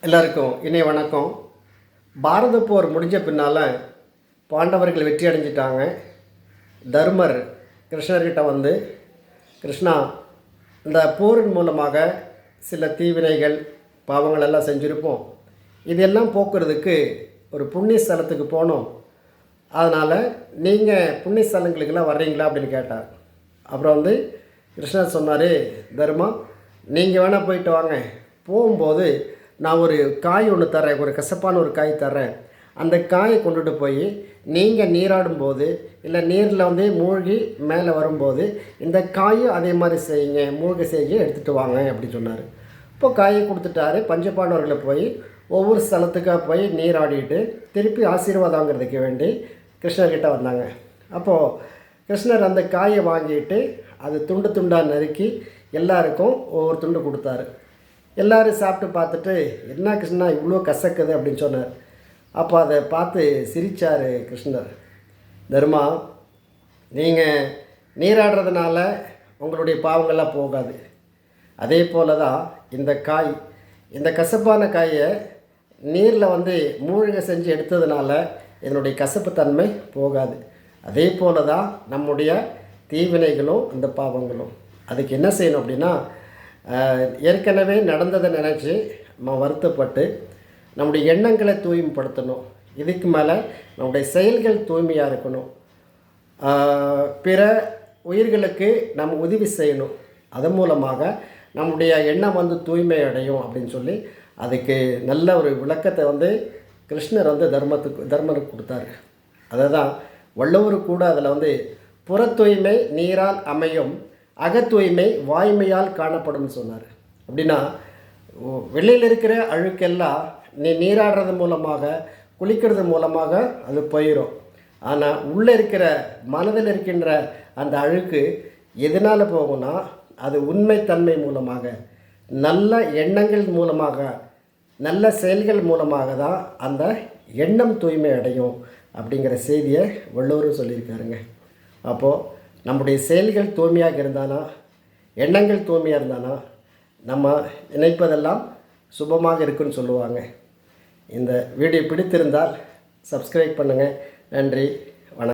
எல்லாருக்கும் இனிய வணக்கம். பாரத போர் முடிஞ்ச பின்னால் பாண்டவர்கள் வெற்றி அடைஞ்சிட்டாங்க. தர்மர் கிருஷ்ணர்கிட்ட வந்து, கிருஷ்ணா, இந்த போரின் மூலமாக சில தீவினைகள் பாவங்கள் எல்லாம் செஞ்சுருப்போம், இதெல்லாம் போக்குறதுக்கு ஒரு புண்ணிய ஸ்தலத்துக்கு போனோம். அதனால் நீங்கள் புண்ணிய ஸ்தலங்களுக்கெல்லாம் வர்றீங்களா அப்படின்னு கேட்டார். அப்புறம் வந்து கிருஷ்ணர் சொன்னார், தர்மா, நீங்கள் வேணால் போயிட்டு வாங்க. போகும்போது நான் ஒரு காய் ஒன்று தரேன், ஒரு கசப்பான ஒரு காய் தரேன். அந்த காயை கொண்டுட்டு போய் நீங்கள் நீராடும்போது இல்லை நீரில் வந்து மூழ்கி மேலே வரும்போது இந்த காயும் அதே மாதிரி செய்யுங்க, மூழ்கி செய்ய எடுத்துகிட்டு வாங்க அப்படின்னு சொன்னார். இப்போ காயை கொடுத்துட்டாரு. பஞ்சபாண்டவர்களை போய் ஒவ்வொரு ஸ்தலத்துக்காக போய் நீராடிட்டு திருப்பி ஆசீர்வாதம் வாங்கிறதுக்கு வேண்டி கிருஷ்ணர்கிட்ட வந்தாங்க. அப்போது கிருஷ்ணர் அந்த காயை வாங்கிட்டு அது துண்டு துண்டாக நறுக்கி எல்லாருக்கும் ஒவ்வொரு துண்டு கொடுத்தாரு. எல்லோரும் சாப்பிட்டு பார்த்துட்டு, என்ன கிருஷ்ணா இவ்வளோ கசக்குது அப்படின்னு சொன்னார். அப்போ அதை பார்த்து சிரித்தார் கிருஷ்ணர். தர்மா, நீங்கள் நீராடுறதுனால உங்களுடைய பாவங்கள்லாம் போகாது. அதே போல் தான் இந்த காய், இந்த கசப்பான காயை நீரில் வந்து மூழ்க செஞ்சு எடுத்ததுனால இதனுடைய கசப்புத்தன்மை போகாது. அதே போல் தான் நம்முடைய தீவினைகளும் இந்த பாவங்களும். அதுக்கு என்ன செய்யணும் அப்படின்னா, ஏற்கனவே நடந்ததை நினச்சி நம்ம வருத்தப்பட்டு நம்முடைய எண்ணங்களை தூய்மைப்படுத்தணும். இதுக்கு மேலே நம்முடைய செயல்கள் தூய்மையாக இருக்கணும். பிற உயிர்களுக்கு நம்ம உதவி செய்யணும். அதன் மூலமாக நம்முடைய எண்ணம் வந்து தூய்மை அடையும் அப்படின்னு சொல்லி அதுக்கு நல்ல ஒரு விளக்கத்தை வந்து கிருஷ்ணர் வந்து தர்மருக்கு கொடுத்தாரு. அதை தான் வள்ளுவர் கூட அதில் வந்து புற தூய்மை நீரால் அமையும், அகத்தூய்மை வாய்மையால் காணப்படும் சொன்னார். அப்படின்னா வெளியில் இருக்கிற அழுக்கெல்லாம் நீராடுறது மூலமாக குளிக்கிறது மூலமாக அது போயிடும். ஆனால் உள்ளே இருக்கிற மனதில் இருக்கின்ற அந்த அழுக்கு எதனால் போகும்னா அது உண்மைத்தன்மை மூலமாக, நல்ல எண்ணங்கள் மூலமாக, நல்ல செயல்கள் மூலமாக தான் அந்த எண்ணம் தூய்மை அடையும் அப்படிங்கிற செய்தியை வள்ளுவரும் சொல்லியிருக்காருங்க. அப்போது நம்முடைய செயல்கள் தூய்மையாக இருந்தானா, எண்ணங்கள் தூய்மையாக இருந்தானா நம்ம நினைப்பதெல்லாம் சுபமாக இருக்குன்னு சொல்லுவாங்க. இந்த வீடியோ பிடித்திருந்தால் சப்ஸ்கிரைப் பண்ணுங்கள். நன்றி.